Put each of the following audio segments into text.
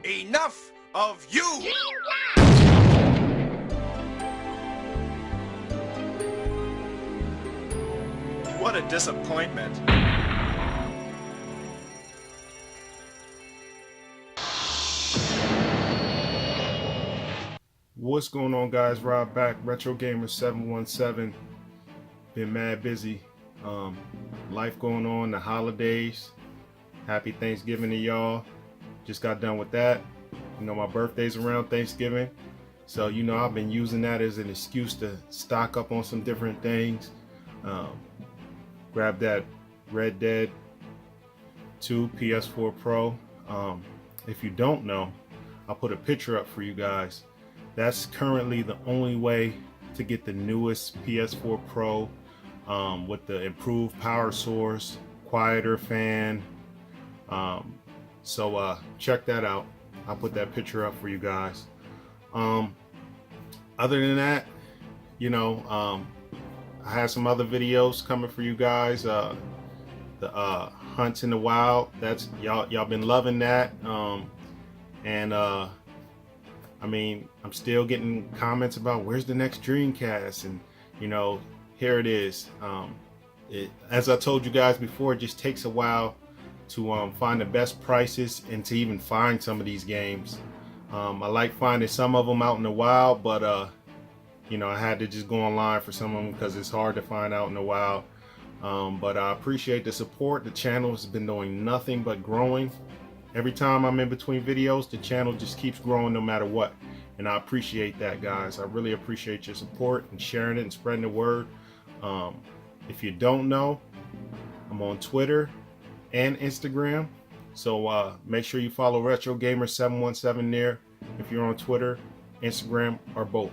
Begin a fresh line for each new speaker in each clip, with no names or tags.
Enough of you! What a disappointment.
What's going on, guys? Rob back, Retro Gamer 717. Been mad busy. Life going on, the holidays. Happy Thanksgiving to y'all. Just got done with that. You know, my birthday's around Thanksgiving. So, you know, I've been using that as an excuse to stock up on some different things. Grab that Red Dead 2 PS4 Pro. If you don't know, I'll put a picture up for you guys. That's currently the only way to get the newest PS4 Pro with the improved power source, quieter fan. So check that out. I'll put that picture up for you guys. Other than that, you know, I have some other videos coming for you guys. The hunts in the wild. That's y'all been loving that. I mean, I'm still getting comments about where's the next Dreamcast, and you know, here it is. As I told you guys before, it just takes a while to find the best prices and to even find some of these games. I like finding some of them out in the wild, but you know, I had to just go online for some of them because it's hard to find out in the wild. But I appreciate the support. The channel has been doing nothing but growing. Every time I'm in between videos, the channel just keeps growing no matter what. And I appreciate that, guys. I really appreciate your support and sharing it and spreading the word. If you don't know, I'm on Twitter and Instagram. So make sure you follow Retro Gamer 717 there if you're on Twitter, Instagram, or both.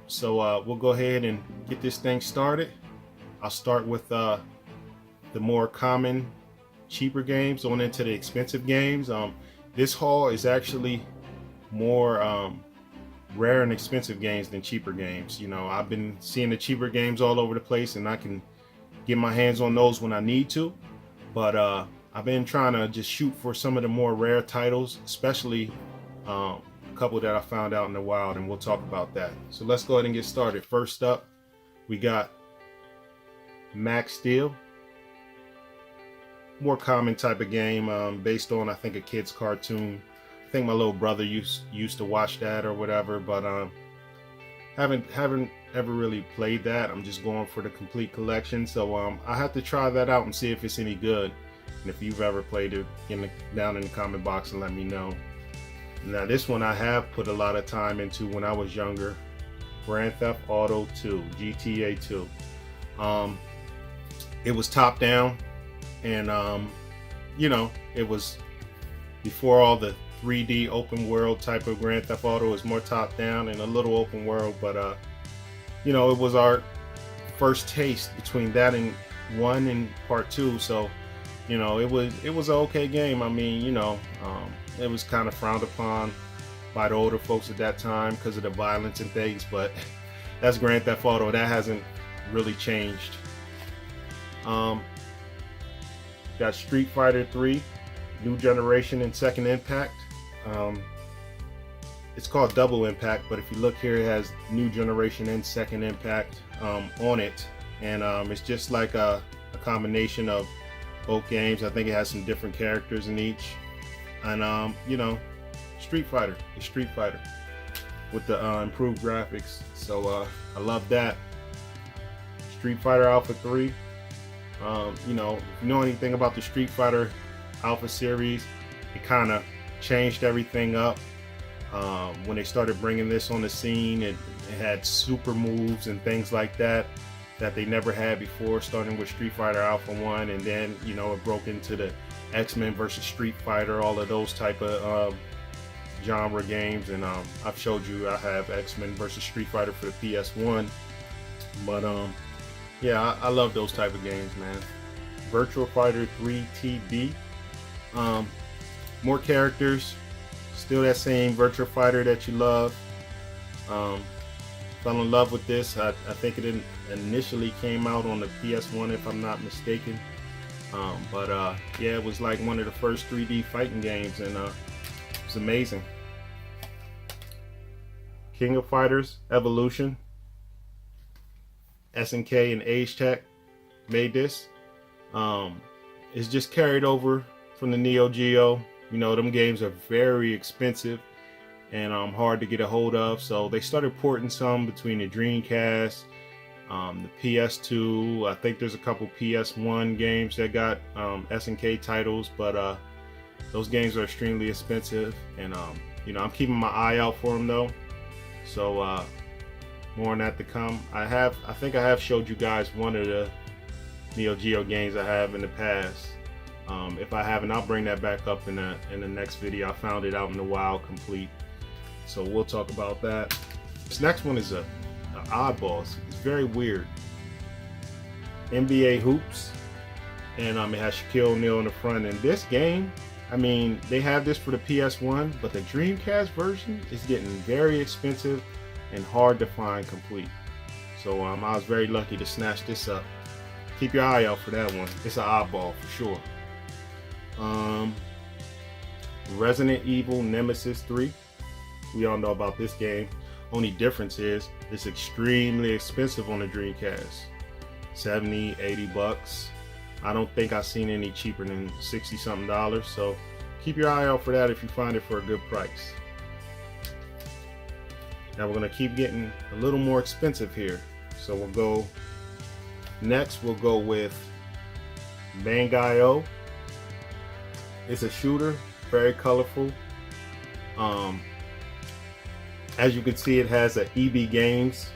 So we'll go ahead and get this thing started. I'll start with the more common, cheaper games on into the expensive games. This haul is actually more rare and expensive games than cheaper games. You know, I've been seeing the cheaper games all over the place, and I can get my hands on those when I need to. But I've been trying to just shoot for some of the more rare titles, especially a couple that I found out in the wild, and we'll talk about that. So let's go ahead and get started. First up, we got Max Steel. More common type of game, based on, I think, a kid's cartoon. I think my little brother used to watch that or whatever, but haven't ever really played that. I'm just going for the complete collection. So I have to try that out and see if it's any good. And if you've ever played it, down in the comment box and let me know. Now this one I have put a lot of time into when I was younger. Grand Theft Auto 2, GTA 2. It was top down. And you know, it was before all the 3D open world type of Grand Theft Auto. It was more top down and a little open world, but you know, it was our first taste between that and 1 and part 2. So you know, it was an okay game. I mean, you know, it was kind of frowned upon by the older folks at that time because of the violence and things, but that's Grand Theft Auto. That hasn't really changed. Got Street Fighter 3, New Generation and Second Impact. It's called Double Impact, but if you look here, it has New Generation and Second Impact on it. And it's just like a combination of both games. I think it has some different characters in each. And you know, Street Fighter, it's Street Fighter with the improved graphics. So I love that. Street Fighter Alpha 3. You know, if you know anything about the Street Fighter Alpha series, it kind of changed everything up. When they started bringing this on the scene, it had super moves and things like that they never had before, starting with Street Fighter Alpha 1, and then, you know, it broke into the X-Men versus Street Fighter, all of those type of genre games. And I've showed you I have X-Men versus Street Fighter for the PS1, but yeah, I love those type of games, man. Virtua Fighter 3 TB. More characters. Still that same Virtua Fighter that you love. Fell in love with this. I think it initially came out on the PS1, if I'm not mistaken. Yeah, it was like one of the first 3D fighting games, and It's amazing. King of Fighters Evolution. SNK and Age Tech made this. It's just carried over from the Neo Geo. You know, them games are very expensive and hard to get a hold of. So they started porting some between the Dreamcast, the PS2. I think there's a couple PS1 games that got SNK titles, but those games are extremely expensive. And you know, I'm keeping my eye out for them though. So more on that to come. I think I have showed you guys one of the Neo Geo games I have in the past. If I haven't, I'll bring that back up in the next video. I found it out in the wild complete, so we'll talk about that. This next one is a oddball. It's very weird. NBA Hoops, and it has Shaquille O'Neal in the front. And this game, I mean, they have this for the PS1, but the Dreamcast version is getting very expensive and hard to find complete. So I was very lucky to snatch this up. Keep your eye out for that one. It's an oddball for sure. Resident Evil Nemesis 3. We all know about this game. Only difference is it's extremely expensive on the Dreamcast. 70, 80 bucks. I don't think I've seen any cheaper than 60 something dollars. So keep your eye out for that if you find it for a good price. Now we're gonna keep getting a little more expensive here. So we'll go with Bangai-O. It's a shooter, very colorful. As you can see, it has an EB Games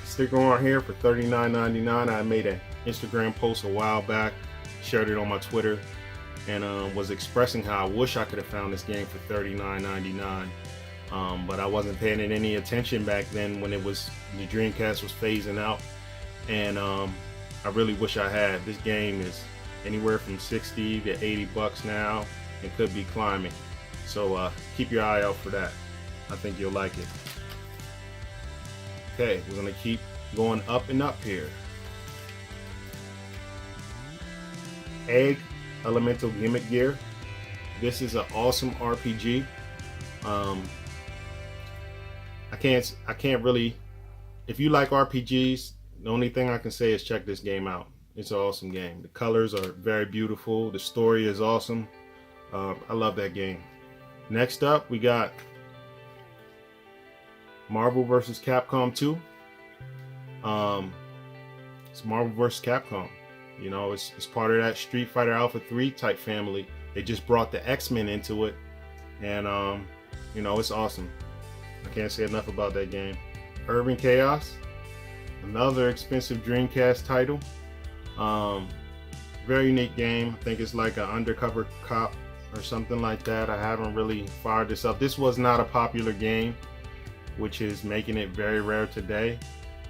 sticker on here for $39.99. I made an Instagram post a while back, shared it on my Twitter, and was expressing how I wish I could have found this game for $39.99. But I wasn't paying it any attention back then when the Dreamcast was phasing out, and I really wish I had. This game is anywhere from 60 to 80 bucks now and could be climbing. So keep your eye out for that. I think you'll like it. Okay, we're gonna keep going up and up here. Egg Elemental Gimmick Gear. This is an awesome RPG. I can't really, if you like RPGs, the only thing I can say is check this game out. It's an awesome game. The colors are very beautiful. The story is awesome. I love that game. Next up, we got Marvel vs. Capcom 2. It's Marvel vs. Capcom. You know, it's part of that Street Fighter Alpha 3 type family. They just brought the X-Men into it, and you know, it's awesome. I can't say enough about that game. Urban Chaos, another expensive Dreamcast title. Very unique game. I think it's like an undercover cop or something like that. I haven't really fired this up. This was not a popular game, which is making it very rare today,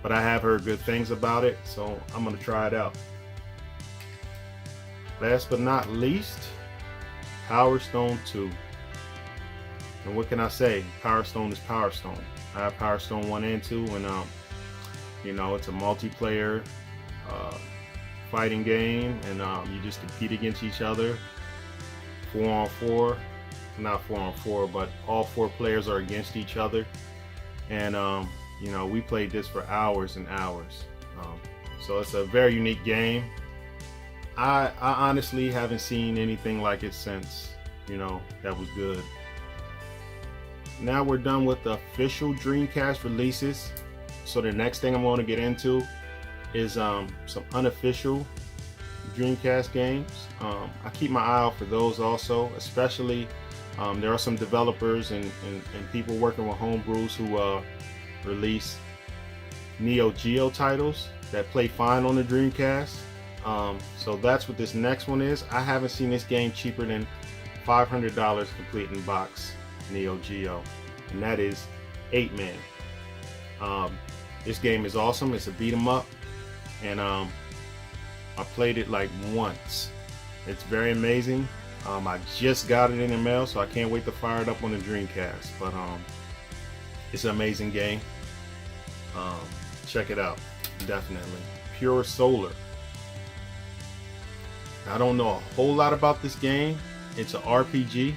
but I have heard good things about it, so I'm gonna try it out. Last but not least, Power Stone 2. And what can I say? Power Stone is Power Stone. I have Power Stone 1 and 2, and you know, it's a multiplayer fighting game, and you just compete against each other, 4-on-4. Not 4-on-4, but all 4 players are against each other, and you know, we played this for hours and hours. So it's a very unique game. I honestly haven't seen anything like it since, you know, that was good. Now we're done with the official Dreamcast releases. So the next thing I'm going to get into is some unofficial Dreamcast games. I keep my eye out for those also, especially there are some developers and people working with homebrews who release Neo Geo titles that play fine on the Dreamcast. So that's what this next one is. I haven't seen this game cheaper than $500 complete in box Neo Geo, and that is 8-Man. This game is awesome. It's a beat 'em up, and I played it like once. It's very amazing. I just got it in the mail, so I can't wait to fire it up on the Dreamcast. But it's an amazing game. Check it out, definitely. Pure Solar. I don't know a whole lot about this game. It's an RPG.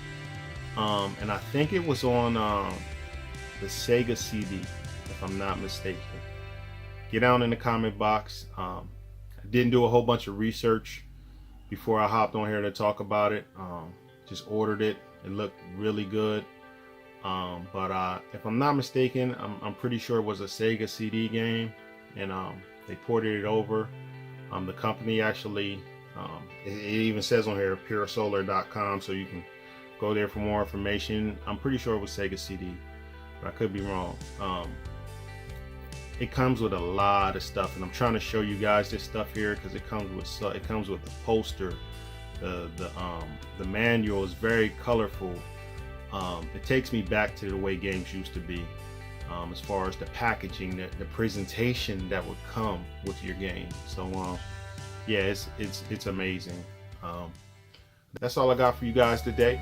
and I think it was on the Sega CD, if I'm not mistaken. Get down in the comment box. I didn't do a whole bunch of research before I hopped on here to talk about it. Just ordered it. It looked really good. But if I'm not mistaken, I'm pretty sure it was a Sega CD game, and they ported it over. The company actually, it even says on here puresolar.com, so you can go there for more information. I'm pretty sure it was Sega CD, but I could be wrong. It comes with a lot of stuff, and I'm trying to show you guys this stuff here because it comes with the poster. The manual is very colorful. It takes me back to the way games used to be, as far as the packaging, the presentation that would come with your game. So yeah, it's amazing. That's all I got for you guys today.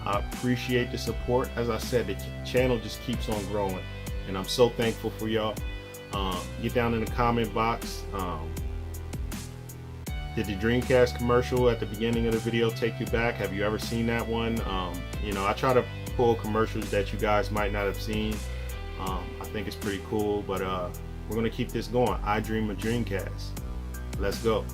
I appreciate the support. As I said, the channel just keeps on growing, and I'm so thankful for y'all. Get down in the comment box. Did the Dreamcast commercial at the beginning of the video take you back? Have you ever seen that one? You know, I try to pull commercials that you guys might not have seen. I think it's pretty cool, but we're gonna keep this going. I Dream of Dreamcast. Let's go.